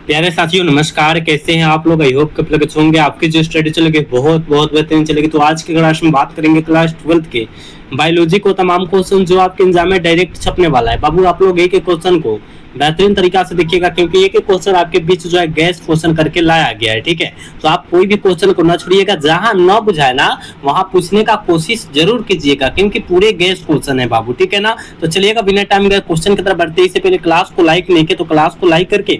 प्यारे साथियों नमस्कार। कैसे हैं आप लोग? आई होप कब तक होंगे। आपकी जो स्टडी चलेगी बहुत बहुत बेहतरीन चलेगी। तो आज की क्लास में बात करेंगे क्लास 12 के बायोलॉजी को तमाम क्वेश्चन जो आपके एग्जाम में डायरेक्ट छपने वाला है। बाबू आप लोग एक एक क्वेश्चन को बेहतरीन तरीका से देखिएगा, क्योंकि एक एक क्वेश्चन आपके बीच जो है गैस क्वेश्चन करके लाया गया है। ठीक है, तो आप कोई भी क्वेश्चन को न छोड़िएगा, जहां न बुझाए ना वहां पूछने का कोशिश जरूर कीजिएगा, क्योंकि पूरे गैस क्वेश्चन है बाबू। ठीक है ना, तो चलिएगा बिना टाइम गए क्वेश्चन की तरफ बढ़ते ही से पहले क्लास को लाइक नहीं किया तो क्लास को लाइक करके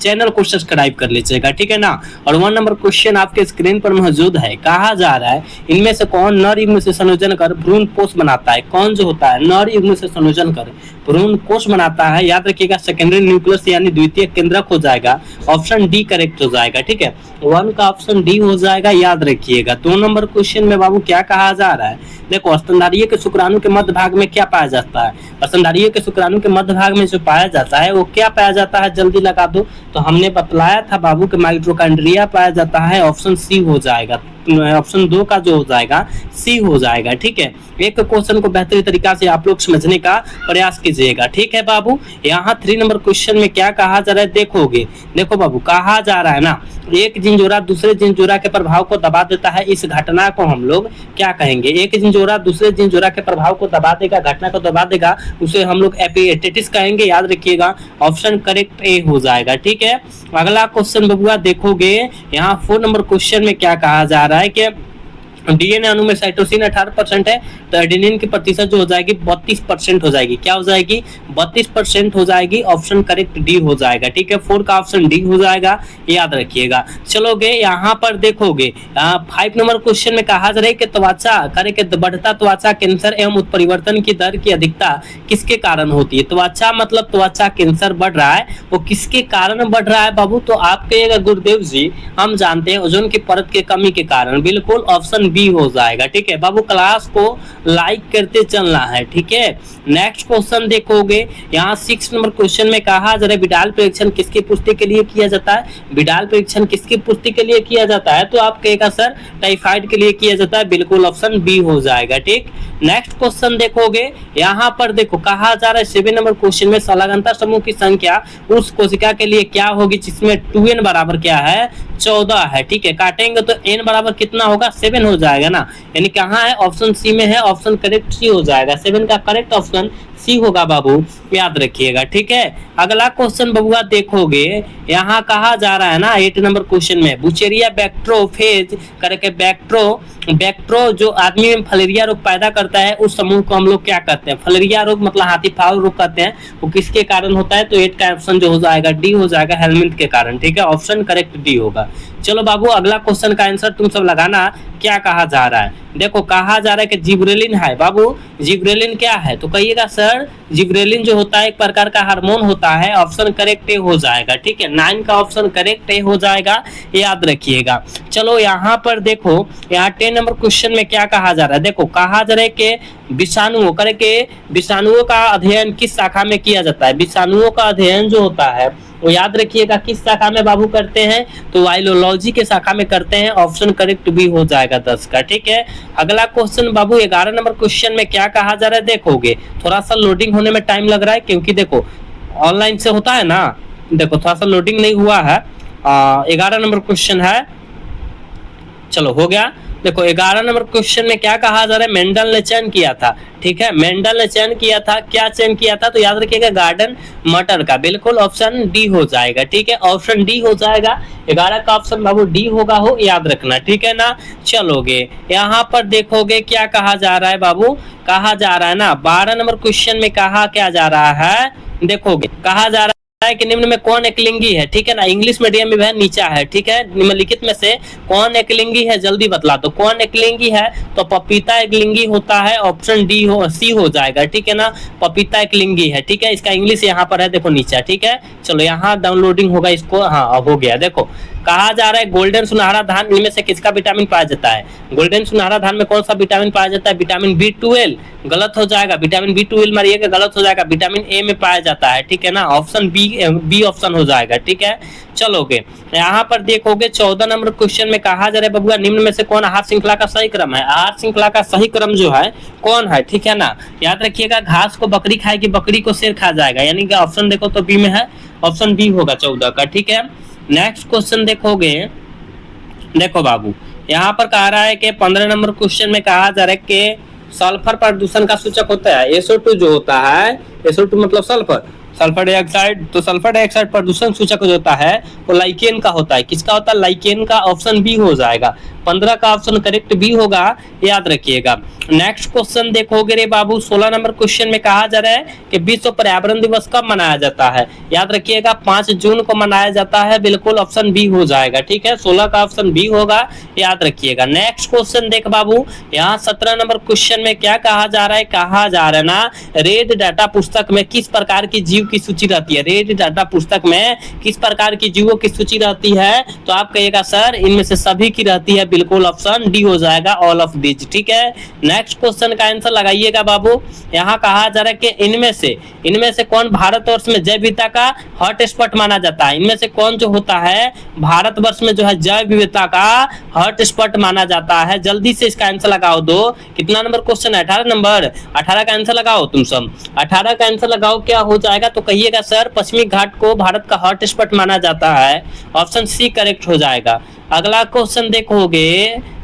चैनल को सब्सक्राइब कर लीजिएगा। ठीक है ना। और 1 नंबर क्वेश्चन आपके स्क्रीन पर मौजूद है। कहा जा रहा है इनमें से कौन नर युग्म से संयोजन कर भ्रूण कोष बनाता है? कौन जो होता है नर युग्म से संयोजन कर भ्रूण कोष बनाता है? याद रखिएगा सेकेंडरी न्यूक्लियस यानी द्वितीय केंद्रक हो जाएगा। ऑप्शन डी करेक्ट हो जाएगा। ठीक है, 1 का ऑप्शन डी हो जाएगा, याद रखिएगा। 2 नंबर क्वेश्चन में बाबू क्या कहा जा रहा है? देखो, स्तनधारी के शुक्राणु के मध्य भाग में क्या पाया जाता है? स्तनधारी के शुक्राणु के मध्य भाग में जो पाया जाता है वो क्या पाया जाता है? जल्दी लगा दो। तो हमने बतलाया था बाबू के माइटोकॉन्ड्रिया पाया जाता है। ऑप्शन सी हो जाएगा। ऑप्शन 2 का जो हो जाएगा सी हो जाएगा। ठीक है, एक क्वेश्चन को बेहतरीन तरीका से आप लोग समझने का प्रयास कीजिएगा। ठीक है बाबू, यहाँ 3 नंबर क्वेश्चन में क्या कहा जा रहा है देखोगे। देखो बाबू, कहा जा रहा है ना एक जिंजोरा दूसरे जिंजोरा के प्रभाव को दबा देता है। इस घटना को हम लोग क्या कहेंगे? एक जिंजोरा दूसरे जिंजोरा के प्रभाव को दबा देगा, घटना को दबा देगा, उसे हम लोग एपिस्टेसिस कहेंगे। याद रखिएगा, ऑप्शन करेक्ट ए हो जाएगा। ठीक है, अगला क्वेश्चन बबुआ देखोगे, यहाँ 4 नंबर क्वेश्चन में क्या कहा जा रहा है कि डीएनए अणु में साइटोसिन 18% है, तो एडेनिन की प्रतिशत जो हो जाएगी 32% हो जाएगी। क्या हो जाएगी? 32% हो जाएगी। ऑप्शन करेक्ट डी हो जाएगा। ठीक है, 4 का ऑप्शन डी हो जाएगा, याद रखिएगा। चलोगे यहाँ पर देखोगे 5 नंबर क्वेश्चन में कहा जा रहा है कि त्वचा करे के बढ़ता त्वचा कैंसर एवं उत्परिवर्तन की दर की अधिकता किसके कारण होती है? त्वचा मतलब त्वचा कैंसर बढ़ रहा है, वो किसके कारण बढ़ रहा है बाबू? तो आप कहिएगा गुरुदेव जी हम जानते हैं ओजोन की परत के कमी के कारण। बिल्कुल ऑप्शन बी हो जाएगा। ठीक है बाबू, क्लास को लाइक करते चलना है। ठीक है, नेक्स्ट क्वेश्चन देखोगे, यहाँ 6 नंबर क्वेश्चन में कहा जा रहा है विडाल परीक्षण किसकी पुष्टि के लिए किया जाता है? विडाल परीक्षण किसकी पुष्टि के लिए किया जाता है? तो आप कहेगा सर टाइफाइड के लिए किया जाता है। बिल्कुल ऑप्शन बी हो जाएगा। ठीक, नेक्स्ट क्वेश्चन देखोगे, यहाँ पर देखो कहा जा रहा है 7 नंबर क्वेश्चन में संलग्नता समूह की संख्या उस कोशिका के लिए क्या होगी जिसमें 2n बराबर क्या है? 14 है। ठीक है, काटेंगे तो n बराबर कितना होगा? 7 हो जाएगा ना, यानी कहाँ है? ऑप्शन सी में है। ऑप्शन करेक्ट सी हो जाएगा। 7 का करेक्ट ऑप्शन सी होगा बाबू, याद रखिएगा। ठीक है, अगला क्वेश्चन बबुआ देखोगे, यहाँ कहा जा रहा है ना 8 नंबर क्वेश्चन में बुचेरिया बैक्ट्रोफेज करके बैक्ट्रो जो आदमी में फलेरिया रोग पैदा करता है उस समूह को हम लोग क्या कहते हैं? फलेरिया रोग मतलब हाथी पाँव रोग कहते हैं। वो किसके कारण होता है? तो 8 का ऑप्शन जो हो जाएगा डी हो जाएगा, हेलमिंथ के कारण। ठीक है, ऑप्शन करेक्ट डी होगा। चलो बाबू, अगला क्वेश्चन का आंसर तुम सब लगाना। क्या कहा जा रहा है? देखो, कहा जा रहा है कि जिब्रेलिन है। बाबू जिब्रेलिन क्या है? तो कहिएगा सर जिब्रेलिन जो होता है एक प्रकार का हार्मोन होता है। ऑप्शन करेक्ट ए हो जाएगा। ठीक है, 9 का ऑप्शन करेक्ट ए हो जाएगा, याद रखिएगा। चलो यहाँ पर देखो, यहाँ 10 नंबर क्वेश्चन में क्या कहा जा रहा है? देखो, कहा जा रहा है कि विषाणुओं का अध्ययन किस शाखा में किया जाता है? विषाणुओं का अध्ययन जो होता है वो याद रखिएगा किस शाखा में बाबू करते हैं? तो वायरोलॉजी के शाखा में करते हैं। ऑप्शन करेक्ट भी हो जाएगा 10 का। ठीक है, अगला क्वेश्चन बाबू 11 नंबर क्वेश्चन में क्या कहा जा रहा है देखोगे। थोड़ा सा लोडिंग होने में टाइम लग रहा है, क्योंकि देखो ऑनलाइन से होता है ना। देखो थोड़ा सा लोडिंग नहीं हुआ है। 11 नंबर क्वेश्चन है, चलो हो गया। देखो 11 नंबर क्वेश्चन में क्या कहा जा रहा है? मेंडल ने चयन किया था। ठीक है, मेंडल ने चयन किया था, क्या चयन किया था? तो याद रखिएगा गार्डन मटर का। बिल्कुल ऑप्शन डी हो जाएगा। ठीक है, ऑप्शन डी हो जाएगा। 11 का ऑप्शन बाबू डी होगा, हो याद रखना। ठीक है ना, चलोगे यहाँ पर देखोगे क्या कहा जा रहा है बाबू? कहा जा रहा है ना 12 नंबर क्वेश्चन में कहा क्या जा रहा है देखोगे। कहा जा रहा है कि निम्न में कौन एकलिंगी है? ठीक है ना, इंग्लिश मीडियम में नीचा है। ठीक है, निम्नलिखित में से कौन एकलिंगी है? जल्दी बतला दो कौन एकलिंगी है? तो पपीता एकलिंगी होता है। ऑप्शन डी हो सी हो जाएगा। ठीक है ना, पपीता एकलिंगी है। ठीक है, इसका इंग्लिश यहाँ पर है, देखो नीचा। ठीक है, चलो यहाँ डाउनलोडिंग होगा इसको। हाँ अब हो गया। देखो कहा जा रहा है गोल्डन सुनहरा धान इनमें से किसका विटामिन पाया जाता है? गोल्डन सुनहरा धान में कौन सा विटामिन पाया जाता है? विटामिन B12, गलत हो जाएगा। विटामिन B12 मारिएगा, गलत हो जाएगा। विटामिन ए में पाया जाता है, ठीक है ना। ऑप्शन बी ऑप्शन हो जाएगा, ठीक है। चलोगे यहाँ पर देखोगे 14 नंबर क्वेश्चन में कहा जा रहा है बबुआ निम्न में से कौन आहार श्रृंखला का सही क्रम है? आहार श्रृंखला का सही क्रम जो है कौन है, ठीक है ना। याद रखिएगा, घास को बकरी खाएगी, बकरी को शेर खा जाएगा, यानी कि ऑप्शन देखो तो बी में है, ऑप्शन बी होगा 14 का, ठीक है। नेक्स्ट क्वेश्चन देखोगे, देखो बाबू यहाँ पर कह रहा है कि 15 नंबर क्वेश्चन में कहा जा रहा है कि सल्फर प्रदूषण का सूचक होता है SO2 जो होता है, SO2 मतलब सल्फर डाइऑक्साइड, तो सल्फर डाइऑक्साइड प्रदूषण सूचक जो होता है वो लाइकेन का होता है। किसका होता है? लाइकेन का, ऑप्शन बी हो जाएगा। 15 का ऑप्शन करेक्ट बी होगा, याद रखिएगा। नेक्स्ट क्वेश्चन देखोगे रे बाबू 16 नंबर क्वेश्चन में कहा जा रहा है कि विश्व पर्यावरण दिवस कब मनाया जाता है? याद रखिएगा 5 जून को मनाया जाता है, बिल्कुल ऑप्शन बी हो जाएगा, ठीक है। 16 का ऑप्शन बी होगा, याद रखिएगा। नेक्स्ट क्वेश्चन देख बाबू, यहाँ 17 नंबर क्वेश्चन में क्या कहा जा रहा है? कहा जा रहा है ना, रेड डाटा पुस्तक में किस प्रकार की जीव की सूची रहती है? रेड डाटा पुस्तक में किस प्रकार की जीवों की सूची रहती है? तो आप कहिएगा सर इनमें से सभी की रहती है, बिल्कुल ऑप्शन डी हो जाएगा, ऑल ऑफ दिस, ठीक है। नेक्स्ट क्वेश्चन का आंसर लगाइएगा बाबू, यहाँ कहा जा रहा है कि इनमें से कौन भारतवर्ष में जैव विविधता का हॉटस्पॉट माना जाता है? इनमें से कौन जो होता है भारतवर्ष में जो है जैव विविधता का हॉटस्पॉट माना जाता है? जल्दी से इसका आंसर लगाओ दो। कितना नंबर क्वेश्चन है? 18 नंबर। 18 का आंसर लगाओ तुम सब, 18 का आंसर लगाओ, क्या हो जाएगा? तो कहिएगा सर पश्चिमी घाट को भारत का हॉटस्पॉट माना जाता है, ऑप्शन सी करेक्ट हो जाएगा। अगला क्वेश्चन देखोगे,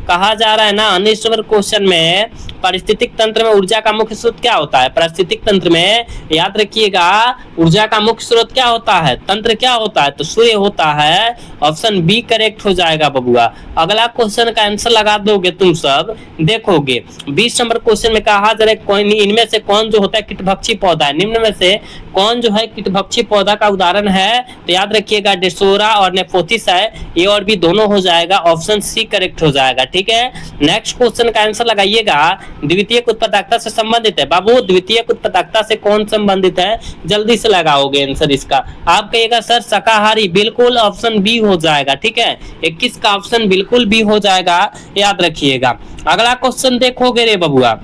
कहा जा रहा है ना 19 नंबर क्वेश्चन में पारिस्थितिक तंत्र में ऊर्जा का मुख्य स्रोत क्या होता है? पारिस्थितिक तंत्र में याद रखिएगा ऊर्जा का मुख्य स्रोत क्या होता है? तंत्र क्या होता है? तो सूर्य होता है, ऑप्शन बी करेक्ट हो जाएगा बबुआ। अगला क्वेश्चन का आंसर लगा दोगे तुम सब, देखोगे 20 नंबर क्वेश्चन में कहा जा रहा है इनमें से कौन जो होता है कीटभक्षी पौधा है? निम्न में से कौन जो है कीटभक्षी पौधा का उदाहरण है? तो याद रखिएगा डेसोरा और नेफोथिस है, ए और बी दोनों हो जाएगा, ऑप्शन सी करेक्ट हो जाएगा, ठीक है। नेक्स्ट क्वेश्चन का आंसर लगाइएगा, द्वितीयक उत्पादकता से संबंधित है बाबू, द्वितीयक उत्पादकता से कौन संबंधित है? जल्दी से लगाओगे आंसर इसका। आप कहिएगा सर शाकाहारी, बिल्कुल ऑप्शन बी हो जाएगा, ठीक है। 21 का ऑप्शन बिल्कुल बी हो जाएगा, याद रखिएगा। अगला क्वेश्चन देखोगे रे बबुआ,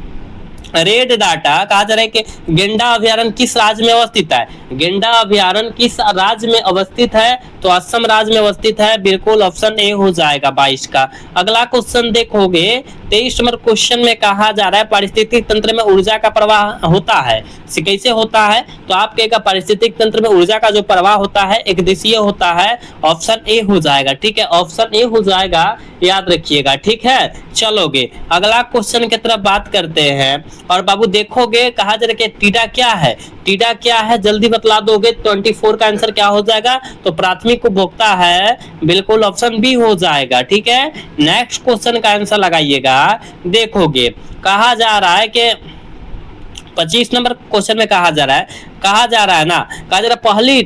रेड डाटा कहा जा रहा है कि गेंडा अभ्यारण्य किस राज्य में अवस्थित है? गेंडा अभ्यारण्य किस राज्य में अवस्थित है? तो असम राज्य में अवस्थित है, बिल्कुल ऑप्शन ए हो जाएगा 22 का। अगला क्वेश्चन देखोगे 23 नंबर क्वेश्चन में कहा जा रहा है पारिस्थितिक तंत्र में ऊर्जा का प्रवाह होता है, कैसे होता है? तो आप कहेगा पारिस्थितिक तंत्र में ऊर्जा का जो प्रवाह होता है एक दिशीय होता है, ऑप्शन ए हो जाएगा, ठीक है, ऑप्शन ए हो जाएगा, याद रखिएगा, ठीक है। चलोगे अगला क्वेश्चन की तरफ बात करते हैं, और बाबू देखोगे कहा जा रहा है कि टीडा क्या है? टीडा क्या है जल्दी बतला दोगे। 24 का आंसर क्या हो जाएगा? तो प्राथमिक उपभोक्ता है, बिल्कुल ऑप्शन बी हो जाएगा, ठीक है। नेक्स्ट क्वेश्चन का आंसर लगाइएगा, देखोगे कहा जा रहा है कि 25 नंबर क्वेश्चन में कहा जा रहा है कहा जा रहा है पहली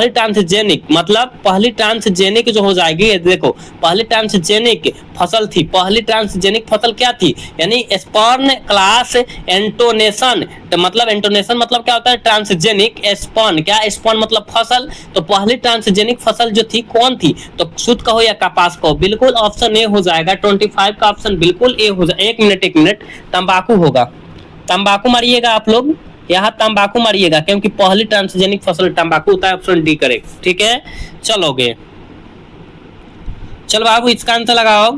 ट्रांसजेनिक, मतलब पहली ट्रांसजेनिक जो हो जाएगी, देखो पहली ट्रांसजेनिक फसल थी, पहली ट्रांसजेनिक फसल क्या थी? यानी स्पर्न क्लास एंटोनेशन, तो मतलब एंटोनेशन मतलब क्या होता है? ट्रांसजेनिक स्पर्न, क्या स्पर्न मतलब फसल, तो पहली ट्रांसजेनिक फसल जो थी कौन थी? तो सूत कहो या कपास कहो, बिल्कुल ऑप्शन ए हो जाएगा। 25 का ऑप्शन बिल्कुल ए हो जाएगा। एक मिनट, तंबाकू होगा, तंबाकू मारिएगा आप लोग, यहाँ तंबाकू मारिएगा, क्योंकि पहली ट्रांसजेनिक फसल तंबाकू होता है, ऑप्शन डी करेक्ट, ठीक है। चलोगे चलो बाबू इसका आंसर लगाओ।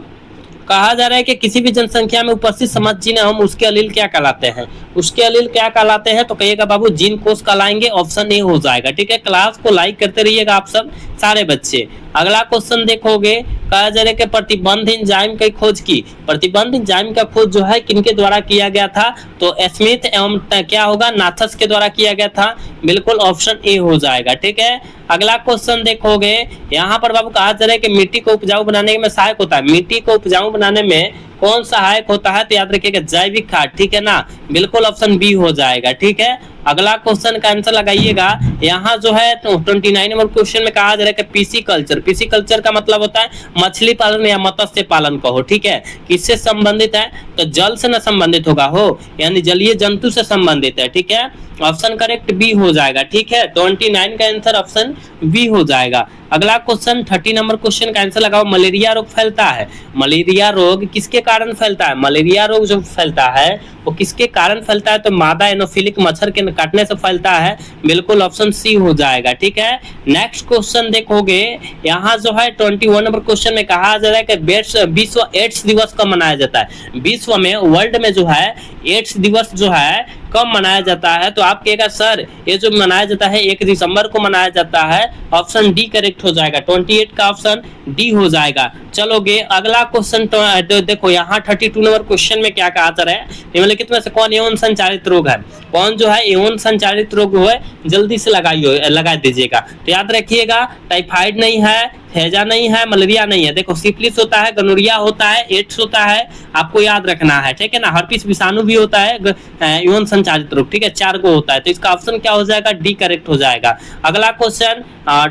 कहा जा रहा है कि किसी भी जनसंख्या में उपस्थित समस्त जीन हम उसके अलील क्या कहलाते हैं? उसके अलील क्या कहलाते हैं? तो कहिएगा बाबू जीन कोष कहलाएंगे, ऑप्शन ए हो जाएगा, ठीक है। क्लास को लाइक करते रहिएगा आप सब सारे बच्चे। अगला क्वेश्चन देखोगे, कहा जा रहा है कि प्रतिबंध एंजाइम की खोज की, प्रतिबंध एंजाइम का खोज जो है किनके द्वारा किया गया था? तो स्मिथ एवं क्या होगा नाथस के द्वारा किया गया था, बिल्कुल ऑप्शन ए हो जाएगा, ठीक है। अगला क्वेश्चन देखोगे, यहाँ पर बाबू कहा जा रहा है कि मिट्टी को उपजाऊ बनाने में सहायक होता है, मिट्टी को उपजाऊ बनाने में कौन सहायक होता है? तो याद रखिएगा जैविक खाद, ठीक है ना, बिल्कुल ऑप्शन बी हो जाएगा, ठीक है। अगला क्वेश्चन का आंसर लगाइएगा। यहाँ जो है 29 नंबर क्वेश्चन में कहा जा रहा है कि पीसी कल्चर, पीसी कल्चर का मतलब होता है मछली पालन या मत्स्य पालन कहो, ठीक है। किससे संबंधित है? तो जल से न संबंधित होगा हो, यानी जलीय जंतु से संबंधित है, ठीक है। ऑप्शन करेक्ट बी हो जाएगा, ठीक है। 29 का आंसर ऑप्शन बी हो जाएगा। अगला क्वेश्चन 30 नंबर क्वेश्चन का आंसर लगाओ। मलेरिया रोग फैलता है, मलेरिया रोग किसके कारण फैलता है? मलेरिया रोग जो फैलता है वो किसके कारण फैलता है? तो मादा एनोफिलिक मच्छर के काटने से फैलता है, बिल्कुल ऑप्शन सी हो जाएगा, ठीक है। नेक्स्ट क्वेश्चन देखोगे, यहाँ जो है 21 नंबर क्वेश्चन में कहा जा रहा है कि विश्व एड्स दिवस कब मनाया जाता है? विश्व में, वर्ल्ड में जो है एड्स दिवस जो है कब मनाया जाता है? तो आप कहेगा सर ये जो मनाया जाता है 1 दिसंबर को मनाया जाता है, ऑप्शन डी करेक्ट हो जाएगा। 28 का ऑप्शन डी हो जाएगा। चलोगे अगला क्वेश्चन तो देखो यहाँ 32 नंबर क्वेश्चन में क्या कहा जा रहा है, निम्नलिखित में से कौन यौन संचालित रोग है? कौन जो है यौन संचालित रोग है, जल्दी से लगा दीजिएगा। तो याद रखिएगा, टाइफाइड नहीं है, हैजा नहीं है, मलेरिया नहीं है। देखो सिफिलिस होता है, गोनोरिया होता है, एड्स होता है, आपको याद रखना है, ठीक है ना। हर्पिस विषाणु भी होता है, यौन संचालित रोग, ठीक है, 4 को होता है। तो इसका ऑप्शन क्या हो जाएगा? डी करेक्ट हो जाएगा। अगला क्वेश्चन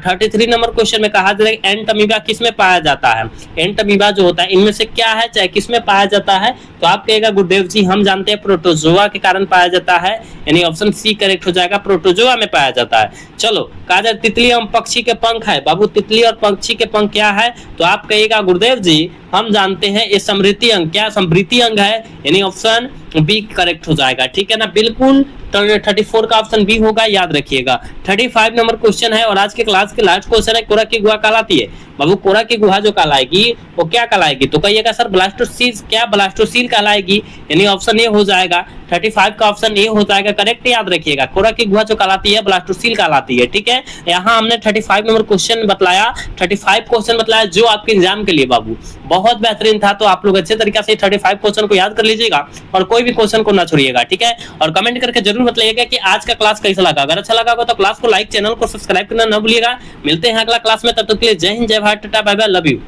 33 नंबर क्वेश्चन में कहा जाए एंट अमीबा किस में पाया जाता है? एंट अमीबा जो होता है इनमें से क्या है, चाहे किस में पाया जाता है? तो आप कहेगा गुरुदेव जी हम जानते हैं प्रोटोजोआ के कारण पाया जाता है, यानी ऑप्शन सी करेक्ट हो जाएगा, प्रोटोजोआ में पाया जाता है। चलो कहा जाए तितली एवं पक्षी के पंख है, बाबू तितली और पक्षी के पंख क्या है? तो आप कहेगा गुरुदेव जी हम जानते हैं ये समृद्धि अंग, क्या समृद्धि अंग है, यानी ऑप्शन बी करेक्ट हो जाएगा, ठीक है ना, बिल्कुल। 34 का ऑप्शन बी होगा, याद रखिएगा। 35 नंबर क्वेश्चन है और आज के क्लास के लास्ट क्वेश्चन है, कोरा की गुहा कहलाती है? बाबू कोरा की गुहा जो कहलाएगी वो क्या कहलाएगी? तो कहिएगा सर ब्लास्टोसील, क्या ब्लास्टोसील कहलाएगी, यानी ऑप्शन ए हो जाएगा। 35 का ऑप्शन ए हो जाएगा करेक्ट, याद रखिएगा। कोरा की गुहा जो कहलाती है ब्लास्टोसील कहलाती है, ठीक है। यहाँ हमने 35 नंबर क्वेश्चन बतलाया, 35 क्वेश्चन बतलाया जो आपके एग्जाम के लिए बाबू बहुत बेहतरीन था। तो आप लोग अच्छे तरीके से 35 क्वेश्चन को याद कर लीजिएगा और कोई भी क्वेश्चन को ना छोड़िएगा, ठीक है। और कमेंट करके जरूर बताइएगा कि आज का क्लास कैसा लगा। अगर अच्छा लगा हो तो क्लास को लाइक, चैनल को सब्सक्राइब करना ना भूलिएगा। मिलते हैं अगला क्लास में, तब तक के लिए जय हिंद, जय Bharat, tata, bye bye, love you.